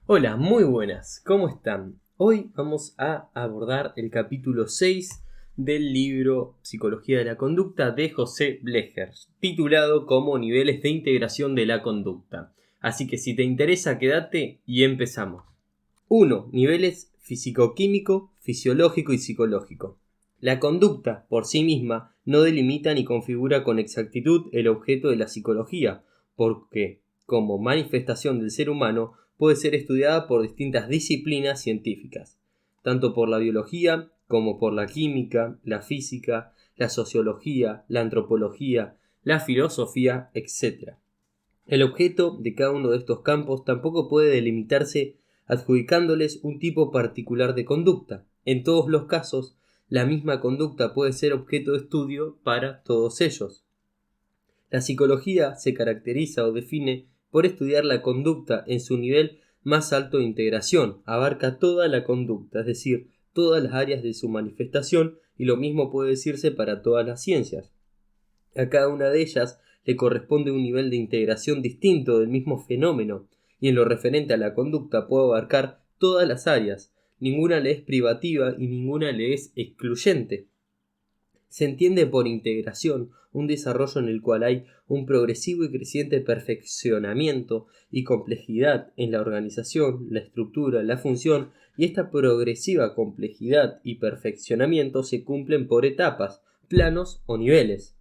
Hola, muy buenas, ¿cómo están? Hoy vamos a abordar el capítulo 6 del libro Psicología de la Conducta de José Blecher, titulado como Niveles de Integración de la Conducta. Así que si te interesa, quédate y empezamos. 1. Niveles físico-químico, fisiológico y psicológico. La conducta, por sí misma, no delimita ni configura con exactitud el objeto de la psicología, porque, como manifestación del ser humano, puede ser estudiada por distintas disciplinas científicas, tanto por la biología como por la química, la física, la sociología, la antropología, la filosofía, etc. El objeto de cada uno de estos campos tampoco puede delimitarse adjudicándoles un tipo particular de conducta. En todos los casos, la misma conducta puede ser objeto de estudio para todos ellos. La psicología se caracteriza o define por estudiar la conducta en su nivel más alto de integración, abarca toda la conducta, es decir, todas las áreas de su manifestación, y lo mismo puede decirse para todas las ciencias. A cada una de ellas le corresponde un nivel de integración distinto del mismo fenómeno, y en lo referente a la conducta puede abarcar todas las áreas, ninguna le es privativa y ninguna le es excluyente. Se entiende por integración un desarrollo en el cual hay un progresivo y creciente perfeccionamiento y complejidad en la organización, la estructura, la función, y esta progresiva complejidad y perfeccionamiento se cumplen por etapas, planos o niveles.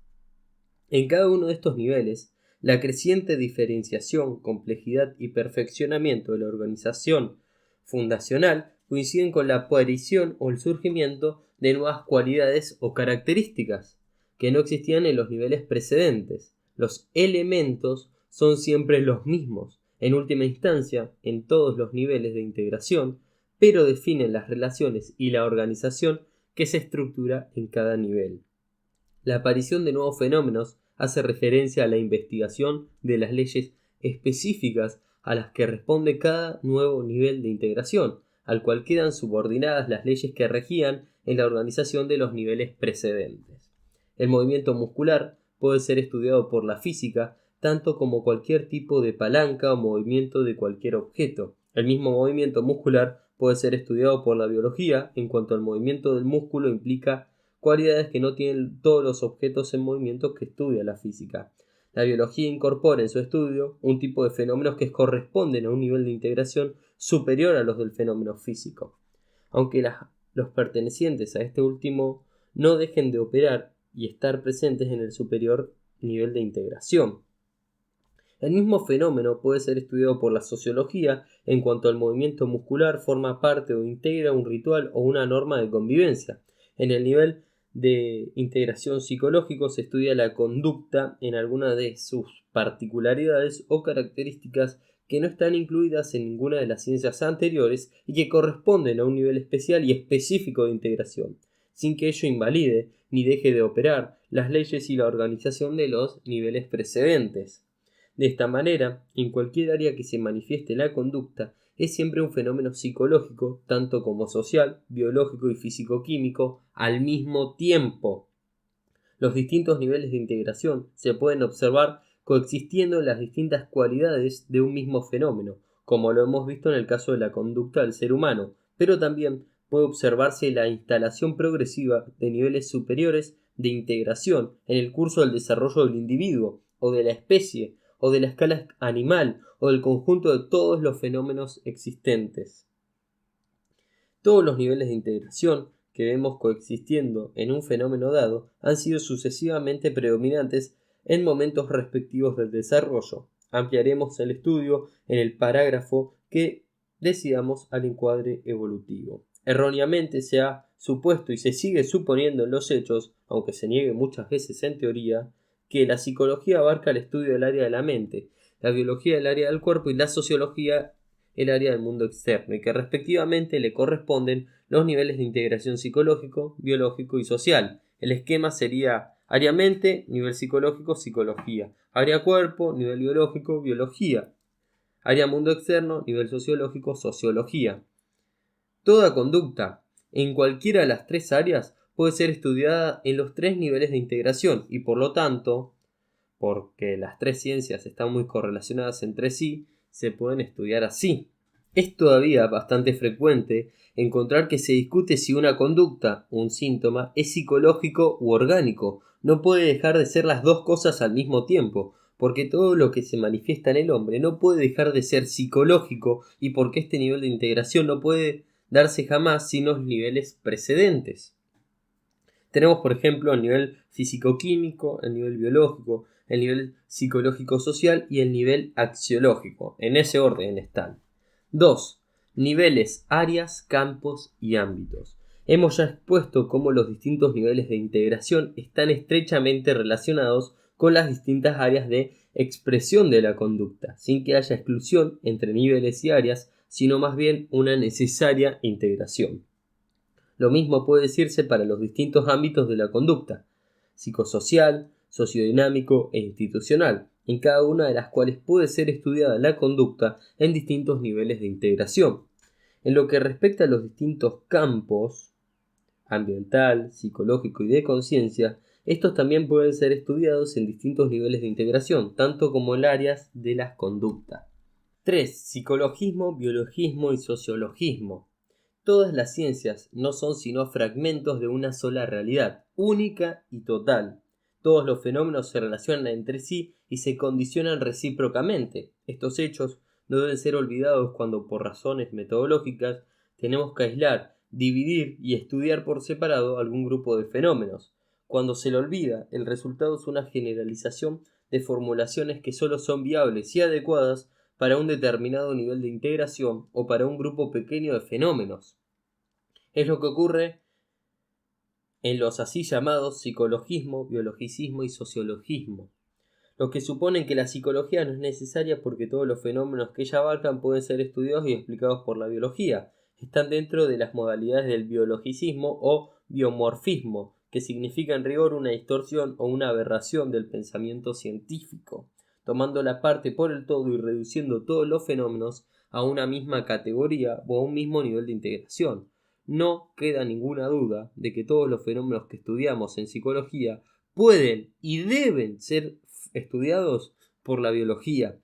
En cada uno de estos niveles, la creciente diferenciación, complejidad y perfeccionamiento de la organización fundacional coinciden con la aparición o el surgimiento de nuevas cualidades o características que no existían en los niveles precedentes. Los elementos son siempre los mismos, en última instancia, en todos los niveles de integración, pero definen las relaciones y la organización que se estructura en cada nivel. La aparición de nuevos fenómenos hace referencia a la investigación de las leyes específicas a las que responde cada nuevo nivel de integración, al cual quedan subordinadas las leyes que regían en la organización de los niveles precedentes. El movimiento muscular puede ser estudiado por la física tanto como cualquier tipo de palanca o movimiento de cualquier objeto. El mismo movimiento muscular puede ser estudiado por la biología, en cuanto al movimiento del músculo implica cualidades que no tienen todos los objetos en movimiento que estudia la física. La biología incorpora en su estudio un tipo de fenómenos que corresponden a un nivel de integración superior a los del fenómeno físico, aunque los pertenecientes a este último no dejen de operar y estar presentes en el superior nivel de integración. El mismo fenómeno puede ser estudiado por la sociología en cuanto al movimiento muscular forma parte o integra un ritual o una norma de convivencia. En el nivel de integración psicológico se estudia la conducta en alguna de sus particularidades o características que no están incluidas en ninguna de las ciencias anteriores y que corresponden a un nivel especial y específico de integración, sin que ello invalide ni deje de operar las leyes y la organización de los niveles precedentes. De esta manera, en cualquier área que se manifieste la conducta, es siempre un fenómeno psicológico, tanto como social, biológico y físico-químico, al mismo tiempo. Los distintos niveles de integración se pueden observar coexistiendo en las distintas cualidades de un mismo fenómeno, como lo hemos visto en el caso de la conducta del ser humano, pero también puede observarse la instalación progresiva de niveles superiores de integración en el curso del desarrollo del individuo o de la especie o de la escala animal o del conjunto de todos los fenómenos existentes. Todos los niveles de integración que vemos coexistiendo en un fenómeno dado han sido sucesivamente predominantes en momentos respectivos del desarrollo. Ampliaremos el estudio en el parágrafo que decidamos al encuadre evolutivo. Erróneamente se ha supuesto y se sigue suponiendo en los hechos, aunque se niegue muchas veces en teoría, que la psicología abarca el estudio del área de la mente, la biología del área del cuerpo y la sociología el área del mundo externo, y que respectivamente le corresponden los niveles de integración psicológico, biológico y social. El esquema sería área mente, nivel psicológico, psicología; área cuerpo, nivel biológico, biología; área mundo externo, nivel sociológico, sociología. Toda conducta en cualquiera de las tres áreas puede ser estudiada en los tres niveles de integración y por lo tanto, porque las tres ciencias están muy correlacionadas entre sí, se pueden estudiar así. Es todavía bastante frecuente encontrar que se discute si una conducta, un síntoma, es psicológico u orgánico. No puede dejar de ser las dos cosas al mismo tiempo, porque todo lo que se manifiesta en el hombre no puede dejar de ser psicológico y porque este nivel de integración no puede darse jamás sin los niveles precedentes. Tenemos, por ejemplo, el nivel físico-químico, el nivel biológico, el nivel psicológico-social y el nivel axiológico. En ese orden están. 2. Niveles, áreas, campos y ámbitos. Hemos ya expuesto cómo los distintos niveles de integración están estrechamente relacionados con las distintas áreas de expresión de la conducta, sin que haya exclusión entre niveles y áreas, sino más bien una necesaria integración. Lo mismo puede decirse para los distintos ámbitos de la conducta, psicosocial, sociodinámico e institucional, en cada una de las cuales puede ser estudiada la conducta en distintos niveles de integración. En lo que respecta a los distintos campos, ambiental, psicológico y de conciencia, estos también pueden ser estudiados en distintos niveles de integración, tanto como en áreas de las conductas. 3. Psicologismo, biologismo y sociologismo. Todas las ciencias no son sino fragmentos de una sola realidad, única y total. Todos los fenómenos se relacionan entre sí y se condicionan recíprocamente. Estos hechos no deben ser olvidados cuando, por razones metodológicas, tenemos que aislar, dividir y estudiar por separado algún grupo de fenómenos. Cuando se lo olvida, el resultado es una generalización de formulaciones que solo son viables y adecuadas para un determinado nivel de integración o para un grupo pequeño de fenómenos. Es lo que ocurre en los así llamados psicologismo, biologicismo y sociologismo, los que suponen que la psicología no es necesaria porque todos los fenómenos que ella abarcan pueden ser estudiados y explicados por la biología. Están dentro de las modalidades del biologicismo o biomorfismo, que significa en rigor una distorsión o una aberración del pensamiento científico, tomando la parte por el todo y reduciendo todos los fenómenos a una misma categoría o a un mismo nivel de integración. No queda ninguna duda de que todos los fenómenos que estudiamos en psicología pueden y deben ser estudiados por la biología,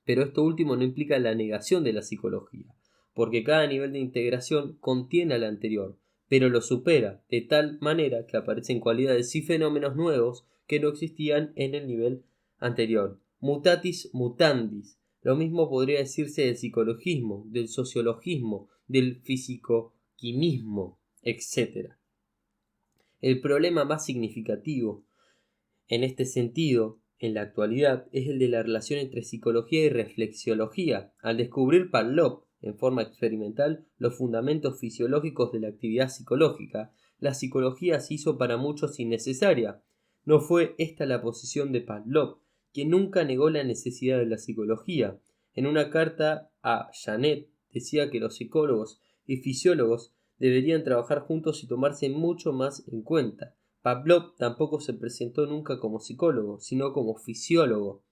pero esto último no implica la negación de la psicología, porque cada nivel de integración contiene al anterior, pero lo supera de tal manera que aparecen cualidades y fenómenos nuevos que no existían en el nivel anterior. Mutatis mutandis. Lo mismo podría decirse del psicologismo, del sociologismo, del fisicoquimismo, etc. El problema más significativo en este sentido, en la actualidad, es el de la relación entre psicología y reflexiología. Al descubrir Pavlov, en forma experimental, los fundamentos fisiológicos de la actividad psicológica, la psicología se hizo para muchos innecesaria. No fue esta la posición de Pavlov, quien nunca negó la necesidad de la psicología. En una carta a Janet decía que los psicólogos y fisiólogos deberían trabajar juntos y tomarse mucho más en cuenta. Pavlov tampoco se presentó nunca como psicólogo, sino como fisiólogo.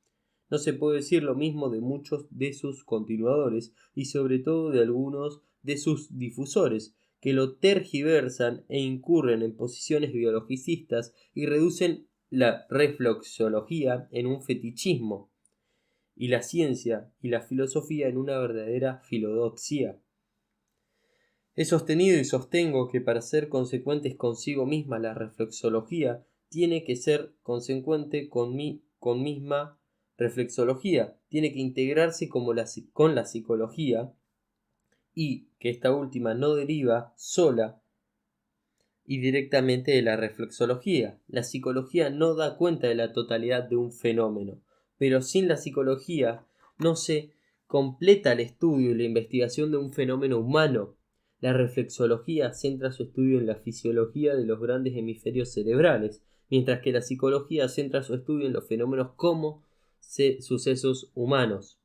No se puede decir lo mismo de muchos de sus continuadores y sobre todo de algunos de sus difusores, que lo tergiversan e incurren en posiciones biologicistas y reducen la reflexología en un fetichismo, y la ciencia y la filosofía en una verdadera filodoxia. He sostenido y sostengo que para ser consecuentes consigo misma la reflexología tiene que ser consecuente con misma reflexología, tiene que integrarse con la psicología y que esta última no deriva sola y directamente de la reflexología. La psicología no da cuenta de la totalidad de un fenómeno, pero sin la psicología no se completa el estudio y la investigación de un fenómeno humano. La reflexología centra su estudio en la fisiología de los grandes hemisferios cerebrales, mientras que la psicología centra su estudio en los fenómenos como sucesos humanos.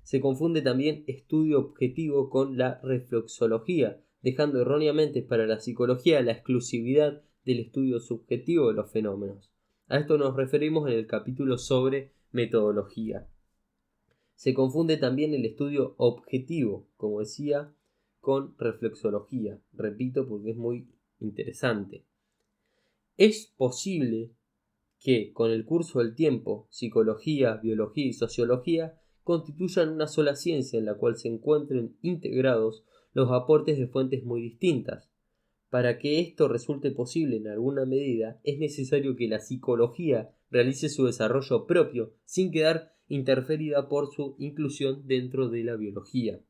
Se confunde también estudio objetivo con la reflexología, dejando erróneamente para la psicología la exclusividad del estudio subjetivo de los fenómenos. A esto nos referimos en el capítulo sobre metodología. Se confunde también el estudio objetivo, como decía, con reflexología. Repito porque es muy interesante. Es posible que con el curso del tiempo, psicología, biología y sociología constituyan una sola ciencia en la cual se encuentren integrados los aportes de fuentes muy distintas. Para que esto resulte posible en alguna medida, es necesario que la psicología realice su desarrollo propio sin quedar interferida por su inclusión dentro de la biología.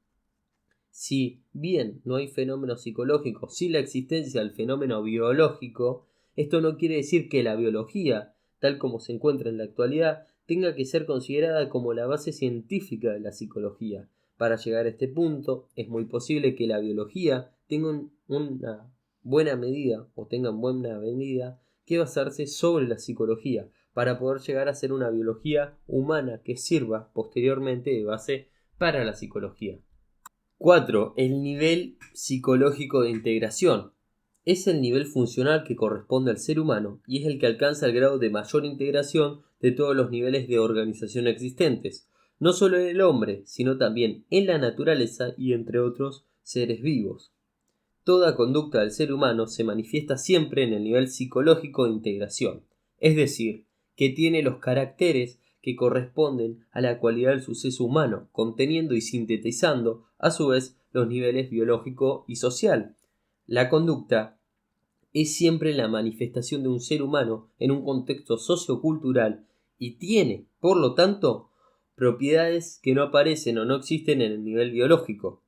Si bien no hay fenómenos psicológicos sin la existencia del fenómeno biológico, esto no quiere decir que la biología, tal como se encuentra en la actualidad, tenga que ser considerada como la base científica de la psicología. Para llegar a este punto, es muy posible que la biología tenga una buena medida o tenga en buena medida que basarse sobre la psicología para poder llegar a ser una biología humana que sirva posteriormente de base para la psicología. 4. El nivel psicológico de integración. Es el nivel funcional que corresponde al ser humano y es el que alcanza el grado de mayor integración de todos los niveles de organización existentes, no solo en el hombre, sino también en la naturaleza y entre otros seres vivos. Toda conducta del ser humano se manifiesta siempre en el nivel psicológico de integración, es decir, que tiene los caracteres que corresponden a la cualidad del suceso humano, conteniendo y sintetizando a su vez los niveles biológico y social. La conducta es siempre la manifestación de un ser humano en un contexto sociocultural y tiene, por lo tanto, propiedades que no aparecen o no existen en el nivel biológico.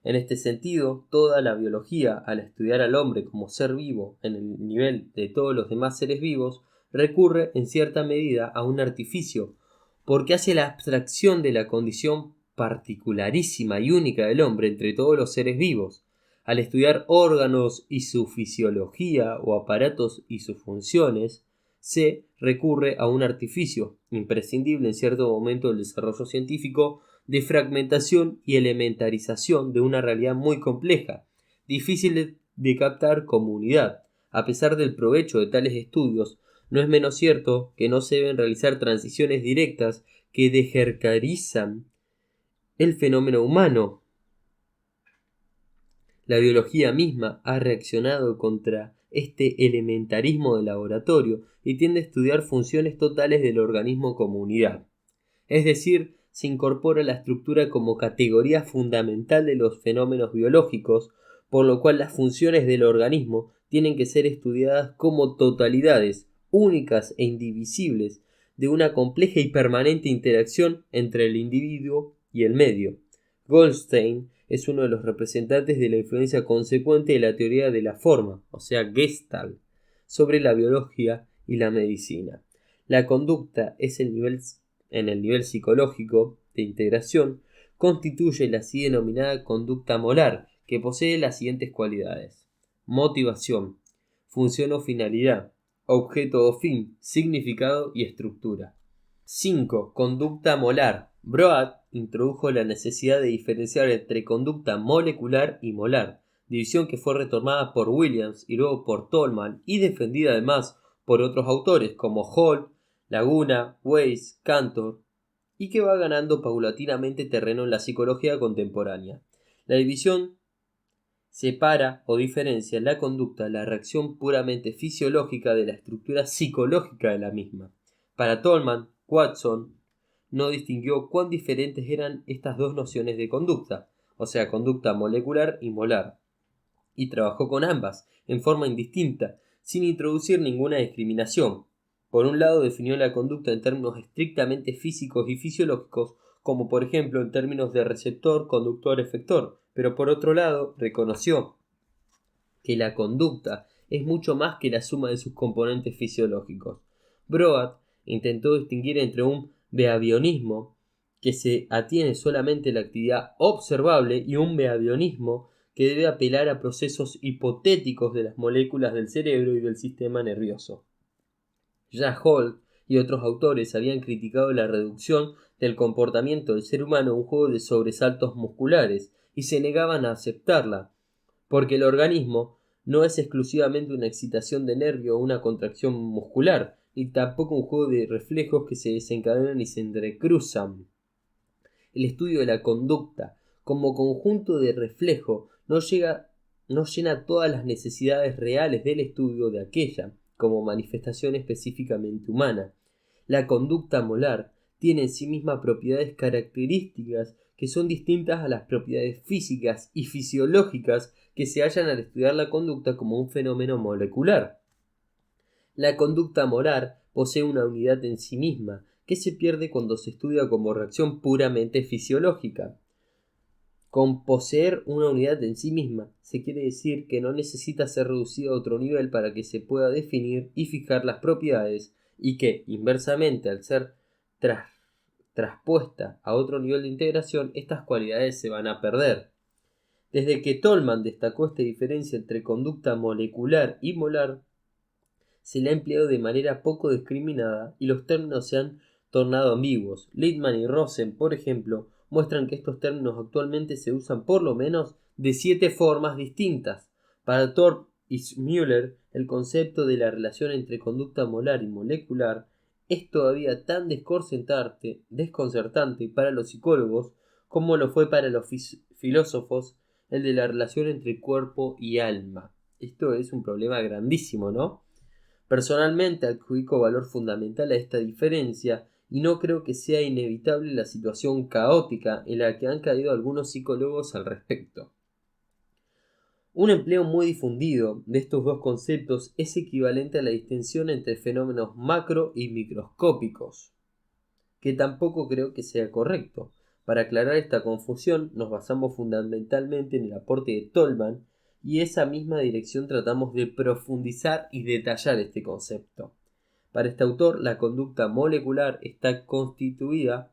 En este sentido, toda la biología, al estudiar al hombre como ser vivo en el nivel de todos los demás seres vivos, recurre en cierta medida a un artificio, porque hace la abstracción de la condición particularísima y única del hombre entre todos los seres vivos. Al estudiar órganos y su fisiología o aparatos y sus funciones, se recurre a un artificio, imprescindible en cierto momento del desarrollo científico, de fragmentación y elementarización de una realidad muy compleja, difícil de captar como unidad. A pesar del provecho de tales estudios, no es menos cierto que no se deben realizar transiciones directas que dejercarizan el fenómeno humano. La biología misma ha reaccionado contra este elementarismo de laboratorio y tiende a estudiar funciones totales del organismo como unidad. Es decir, se incorpora la estructura como categoría fundamental de los fenómenos biológicos, por lo cual las funciones del organismo tienen que ser estudiadas como totalidades, únicas e indivisibles, de una compleja y permanente interacción entre el individuo y el medio. Goldstein es uno de los representantes de la influencia consecuente de la teoría de la forma, o sea, Gestalt, sobre la biología y la medicina. La conducta es en el nivel psicológico de integración, constituye la así denominada conducta molar, que posee las siguientes cualidades: motivación, función o finalidad, objeto o fin, significado y estructura. 5. Conducta molar. Broad introdujo la necesidad de diferenciar entre conducta molecular y molar, división que fue retomada por Williams y luego por Tolman y defendida además por otros autores como Hall, Laguna, Weiss, Cantor, y que va ganando paulatinamente terreno en la psicología contemporánea. La división separa o diferencia la conducta, la reacción puramente fisiológica de la estructura psicológica de la misma. Para Tolman, Watson no distinguió cuán diferentes eran estas dos nociones de conducta, o sea, conducta molecular y molar, y trabajó con ambas en forma indistinta, sin introducir ninguna discriminación. Por un lado, definió la conducta en términos estrictamente físicos y fisiológicos, como por ejemplo en términos de receptor, conductor, efector, pero por otro lado, reconoció que la conducta es mucho más que la suma de sus componentes fisiológicos. Broad intentó distinguir entre un behavionismo que se atiene solamente a la actividad observable y un behavionismo que debe apelar a procesos hipotéticos de las moléculas del cerebro y del sistema nervioso. Ya Holt y otros autores habían criticado la reducción del comportamiento del ser humano a un juego de sobresaltos musculares y se negaban a aceptarla, porque el organismo no es exclusivamente una excitación de nervio o una contracción muscular, ni tampoco un juego de reflejos que se desencadenan y se entrecruzan. El estudio de la conducta como conjunto de reflejo no llena todas las necesidades reales del estudio de aquella como manifestación específicamente humana. La conducta molar tiene en sí misma propiedades características que son distintas a las propiedades físicas y fisiológicas que se hallan al estudiar la conducta como un fenómeno molecular. La conducta molar posee una unidad en sí misma, que se pierde cuando se estudia como reacción puramente fisiológica. Con poseer una unidad en sí misma, se quiere decir que no necesita ser reducida a otro nivel para que se pueda definir y fijar las propiedades, y que, inversamente, al ser traspuesta a otro nivel de integración, estas cualidades se van a perder. Desde que Tolman destacó esta diferencia entre conducta molecular y molar, se le ha empleado de manera poco discriminada y los términos se han tornado ambiguos. Littmann y Rosen, por ejemplo, muestran que estos términos actualmente se usan por lo menos de 7 formas distintas. Para Thorpe y Müller, el concepto de la relación entre conducta molar y molecular es todavía tan desconcertante para los psicólogos como lo fue para los filósofos el de la relación entre cuerpo y alma. Esto es un problema grandísimo, ¿no? Personalmente adjudico valor fundamental a esta diferencia y no creo que sea inevitable la situación caótica en la que han caído algunos psicólogos al respecto. Un empleo muy difundido de estos dos conceptos es equivalente a la distinción entre fenómenos macro y microscópicos, que tampoco creo que sea correcto. Para aclarar esta confusión nos basamos fundamentalmente en el aporte de Tolman y esa misma dirección tratamos de profundizar y detallar este concepto. Para este autor, la conducta molecular está constituida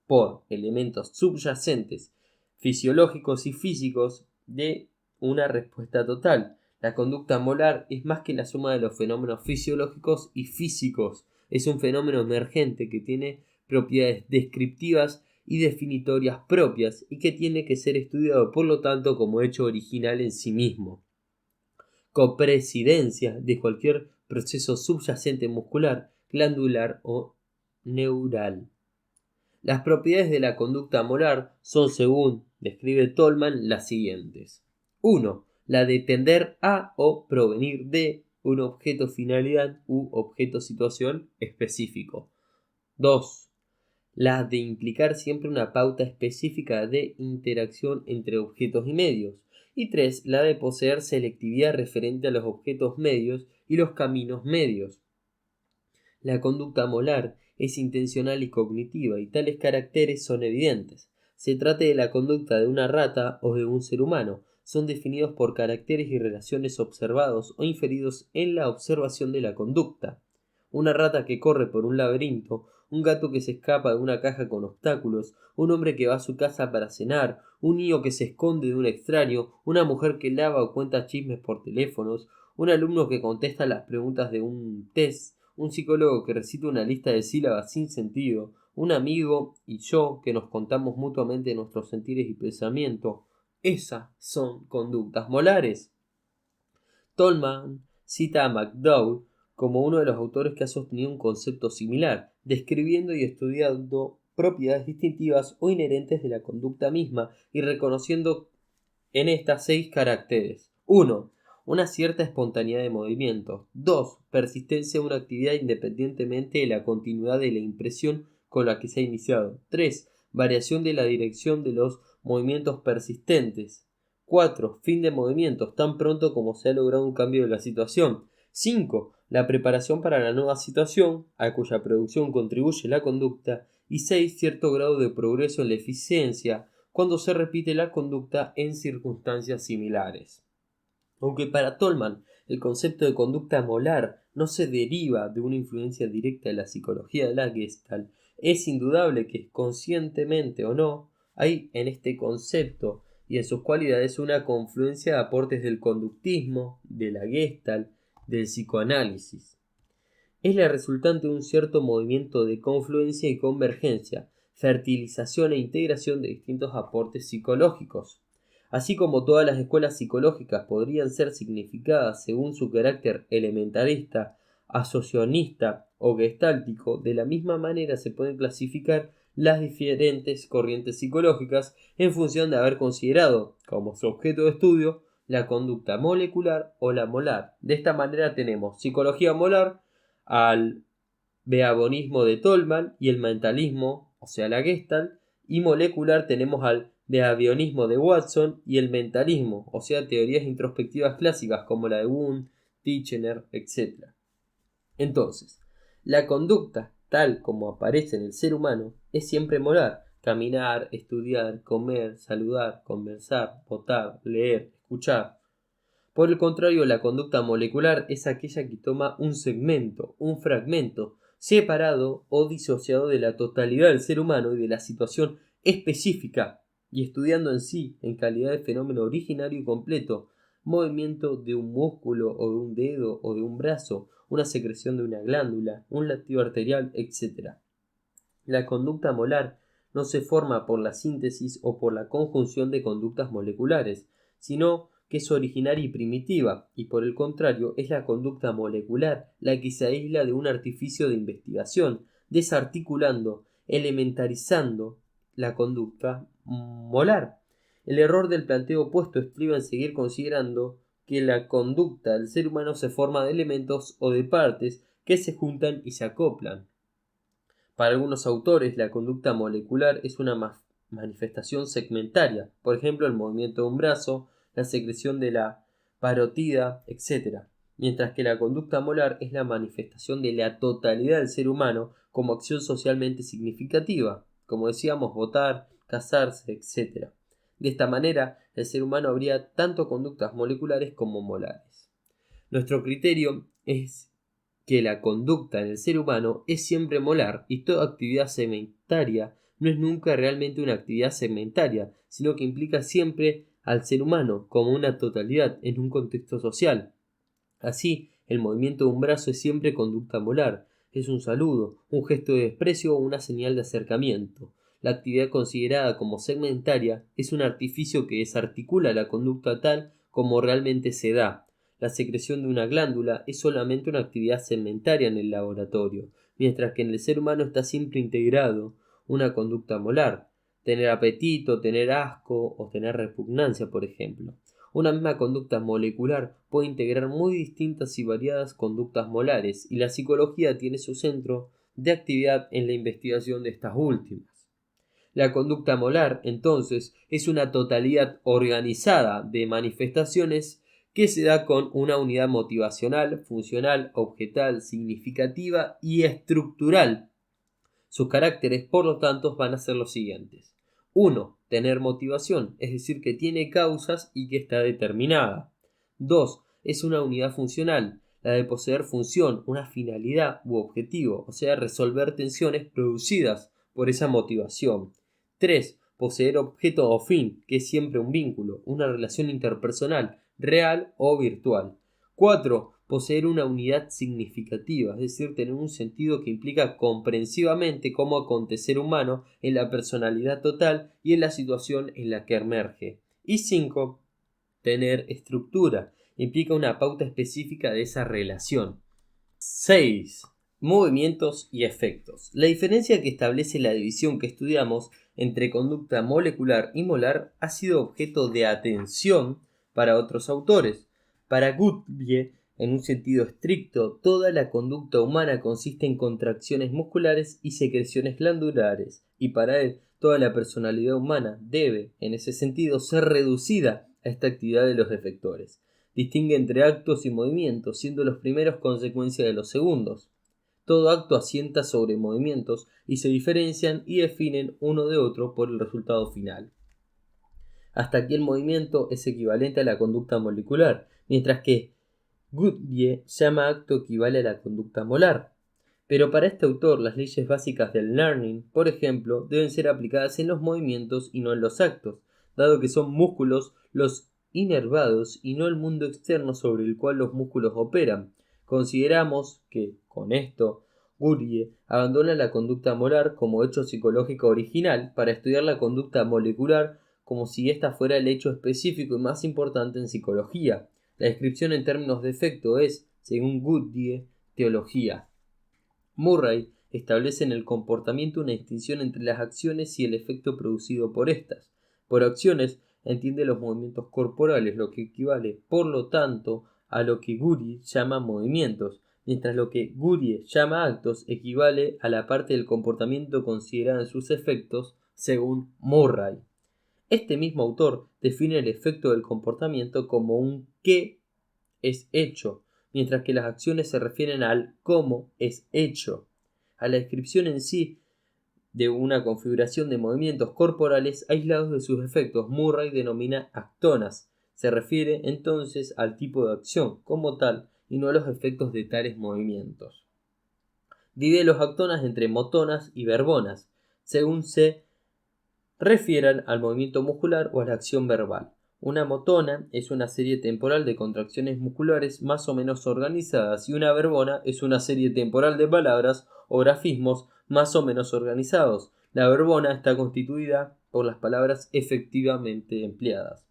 por elementos subyacentes, fisiológicos y físicos de una respuesta total. La conducta molar es más que la suma de los fenómenos fisiológicos y físicos. Es un fenómeno emergente que tiene propiedades descriptivas y definitorias propias y que tiene que ser estudiado por lo tanto como hecho original en sí mismo. Copresidencia de cualquier proceso subyacente muscular, glandular o neural. Las propiedades de la conducta molar son, según describe Tolman, las siguientes. 1. La de tender a o provenir de un objeto finalidad u objeto situación específico. 2. La de implicar siempre una pauta específica de interacción entre objetos y medios. Y 3. La de poseer selectividad referente a los objetos medios y los caminos medios. La conducta molar es intencional y cognitiva, y tales caracteres son evidentes. Se trate de la conducta de una rata o de un ser humano, son definidos por caracteres y relaciones observados o inferidos en la observación de la conducta. Una rata que corre por un laberinto, un gato que se escapa de una caja con obstáculos, un hombre que va a su casa para cenar, un niño que se esconde de un extraño, una mujer que lava o cuenta chismes por teléfonos, un alumno que contesta las preguntas de un test, un psicólogo que recita una lista de sílabas sin sentido, un amigo y yo que nos contamos mutuamente nuestros sentires y pensamientos. Esas son conductas molares. Tolman cita a McDowell como uno de los autores que ha sostenido un concepto similar, describiendo y estudiando propiedades distintivas o inherentes de la conducta misma y reconociendo en estas 6 caracteres. 1. Una cierta espontaneidad de movimiento. 2. Persistencia de una actividad independientemente de la continuidad de la impresión con la que se ha iniciado. 3. Variación de la dirección de los movimientos persistentes. 4. Fin de movimientos tan pronto como se ha logrado un cambio de la situación. 5. La preparación para la nueva situación, a cuya producción contribuye la conducta. Y 6. Cierto grado de progreso en la eficiencia, cuando se repite la conducta en circunstancias similares. Aunque para Tolman el concepto de conducta molar no se deriva de una influencia directa de la psicología de la Gestalt, es indudable que, conscientemente o no, hay en este concepto y en sus cualidades una confluencia de aportes del conductismo, de la Gestalt, del psicoanálisis. Es la resultante de un cierto movimiento de confluencia y convergencia, fertilización e integración de distintos aportes psicológicos. Así como todas las escuelas psicológicas podrían ser significadas según su carácter elementarista, asociacionista o gestáltico, de la misma manera se pueden clasificar las diferentes corrientes psicológicas en función de haber considerado como su objeto de estudio la conducta molecular o la molar. De esta manera tenemos psicología molar al behaviorismo de Tolman y el mentalismo, o sea la Gestalt, y molecular tenemos al behaviorismo de Watson y el mentalismo, o sea teorías introspectivas clásicas como la de Wundt, Titchener, etc. Entonces, la conducta, tal como aparece en el ser humano, es siempre molar: caminar, estudiar, comer, saludar, conversar, votar, leer, escuchar. Por el contrario, la conducta molecular es aquella que toma un segmento, un fragmento, separado o disociado de la totalidad del ser humano y de la situación específica, y estudiando en sí, en calidad de fenómeno originario y completo, movimiento de un músculo o de un dedo o de un brazo, una secreción de una glándula, un latido arterial, etc. La conducta molar no se forma por la síntesis o por la conjunción de conductas moleculares, sino que es originaria y primitiva, y por el contrario es la conducta molecular la que se aísla de un artificio de investigación, desarticulando, elementarizando la conducta molar. El error del planteo opuesto estriba en seguir considerando que la conducta del ser humano se forma de elementos o de partes que se juntan y se acoplan. Para algunos autores, la conducta molecular es una manifestación segmentaria, por ejemplo, el movimiento de un brazo, la secreción de la parótida, etc., mientras que la conducta molar es la manifestación de la totalidad del ser humano como acción socialmente significativa, como decíamos, votar, casarse, etc. De esta manera, el ser humano habría tanto conductas moleculares como molares. Nuestro criterio es que la conducta en el ser humano es siempre molar y toda actividad segmentaria no es nunca realmente una actividad segmentaria, sino que implica siempre al ser humano como una totalidad en un contexto social. Así, el movimiento de un brazo es siempre conducta molar, es un saludo, un gesto de desprecio o una señal de acercamiento. La actividad considerada como segmentaria es un artificio que desarticula la conducta tal como realmente se da. La secreción de una glándula es solamente una actividad segmentaria en el laboratorio, mientras que en el ser humano está siempre integrado una conducta molar: tener apetito, tener asco o tener repugnancia, por ejemplo. Una misma conducta molecular puede integrar muy distintas y variadas conductas molares, y la psicología tiene su centro de actividad en la investigación de estas últimas. La conducta molar, entonces, es una totalidad organizada de manifestaciones que se da con una unidad motivacional, funcional, objetal, significativa y estructural. Sus caracteres, por lo tanto, van a ser los siguientes. 1. Tener motivación, es decir, que tiene causas y que está determinada. 2. Es una unidad funcional, la de poseer función, una finalidad u objetivo, o sea, resolver tensiones producidas por esa motivación. 3. Poseer objeto o fin, que es siempre un vínculo, una relación interpersonal, real o virtual. 4. Poseer una unidad significativa, es decir, tener un sentido que implica comprensivamente como acontecer humano en la personalidad total y en la situación en la que emerge. Y 5. Tener estructura, implica una pauta específica de esa relación. 6. Movimientos y efectos. La diferencia que establece la división que estudiamos entre conducta molecular y molar ha sido objeto de atención para otros autores. Para Goodyear, en un sentido estricto, toda la conducta humana consiste en contracciones musculares y secreciones glandulares, y para él toda la personalidad humana debe, en ese sentido, ser reducida a esta actividad de los efectores. Distingue entre actos y movimientos, siendo los primeros consecuencia de los segundos. Todo acto asienta sobre movimientos y se diferencian y definen uno de otro por el resultado final. Hasta aquí el movimiento es equivalente a la conducta molecular, mientras que Goodyear llama acto equivale a la conducta molar. Pero para este autor las leyes básicas del learning, por ejemplo, deben ser aplicadas en los movimientos y no en los actos, dado que son músculos los inervados y no el mundo externo sobre el cual los músculos operan. Consideramos que, con esto, Goodyear abandona la conducta molar como hecho psicológico original para estudiar la conducta molecular como si ésta fuera el hecho específico y más importante en psicología. La descripción en términos de efecto es, según Goodyear, teología. Murray establece en el comportamiento una distinción entre las acciones y el efecto producido por estas. Por acciones entiende los movimientos corporales, lo que equivale, por lo tanto, a lo que Goodyear llama movimientos, mientras lo que Gurie llama actos equivale a la parte del comportamiento considerada en sus efectos según Murray. Este mismo autor define el efecto del comportamiento como un qué es hecho, mientras que las acciones se refieren al cómo es hecho. A la descripción en sí de una configuración de movimientos corporales aislados de sus efectos, Murray denomina actonas. Se refiere entonces al tipo de acción como tal y no a los efectos de tales movimientos. Divide los actonas entre motonas y verbonas, según se refieran al movimiento muscular o a la acción verbal. Una motona es una serie temporal de contracciones musculares más o menos organizadas y una verbona es una serie temporal de palabras o grafismos más o menos organizados. La verbona está constituida por las palabras efectivamente empleadas.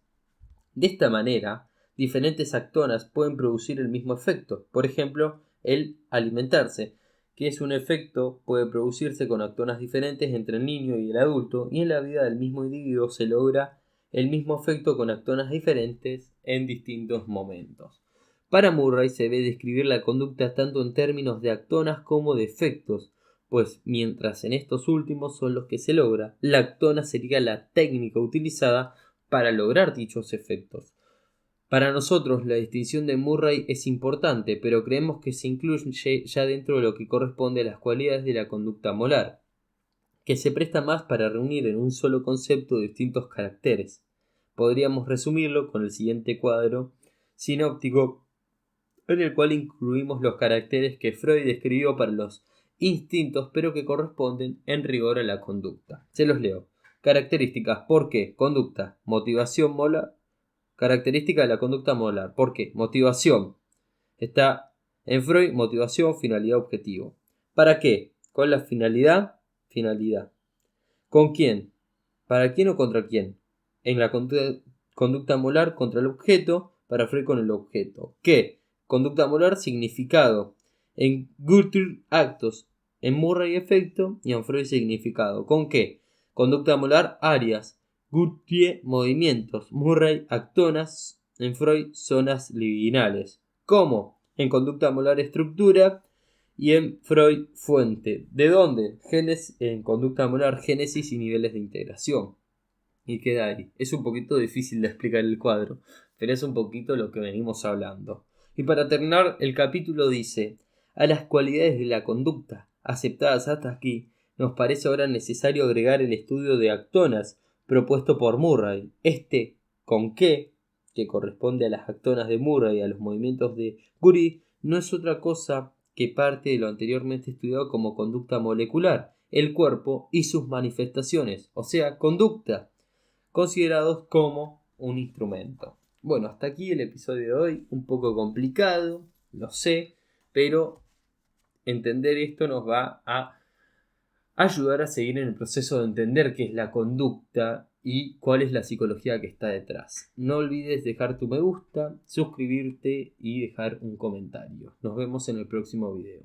De esta manera, diferentes actonas pueden producir el mismo efecto. Por ejemplo, el alimentarse, que es un efecto, puede producirse con actonas diferentes entre el niño y el adulto, y en la vida del mismo individuo se logra el mismo efecto con actonas diferentes en distintos momentos. Para Murray se debe describir la conducta tanto en términos de actonas como de efectos, pues mientras en estos últimos son los que se logra, la actona sería la técnica utilizada para lograr dichos efectos. Para nosotros la distinción de Murray es importante, pero creemos que se incluye ya dentro de lo que corresponde a las cualidades de la conducta molar, que se presta más para reunir en un solo concepto distintos caracteres. Podríamos resumirlo con el siguiente cuadro sinóptico, en el cual incluimos los caracteres que Freud describió para los instintos, pero que corresponden en rigor a la conducta. Se los leo. Características. ¿Por qué? Conducta. Motivación molar. Característica de la conducta molar. ¿Por qué? Motivación. Está en Freud, motivación, finalidad, objetivo. ¿Para qué? Con la finalidad, finalidad. ¿Con quién? ¿Para quién o contra quién? En la conducta molar, contra el objeto, para Freud con el objeto. ¿Qué? Conducta molar, significado. En Guthrie, actos. En Murray, efecto. Y en Freud, significado. ¿Con qué? Conducta molar, áreas. Guthrie, movimientos. Murray, actonas. En Freud, zonas libidinales. ¿Cómo? En conducta molar, estructura. Y en Freud, fuente. ¿De dónde? En conducta molar, génesis y niveles de integración. Y queda ahí. Es un poquito difícil de explicar el cuadro, pero es un poquito lo que venimos hablando. Y para terminar, el capítulo dice: a las cualidades de la conducta aceptadas hasta aquí, nos parece ahora necesario agregar el estudio de actonas propuesto por Murray. ¿Con qué?, que corresponde a las actonas de Murray y a los movimientos de Gurie, no es otra cosa que parte de lo anteriormente estudiado como conducta molecular, el cuerpo y sus manifestaciones, o sea, conducta, considerados como un instrumento. Bueno, hasta aquí el episodio de hoy, un poco complicado, lo sé, pero entender esto nos va a ayudar a seguir en el proceso de entender qué es la conducta y cuál es la psicología que está detrás. No olvides dejar tu me gusta, suscribirte y dejar un comentario. Nos vemos en el próximo video.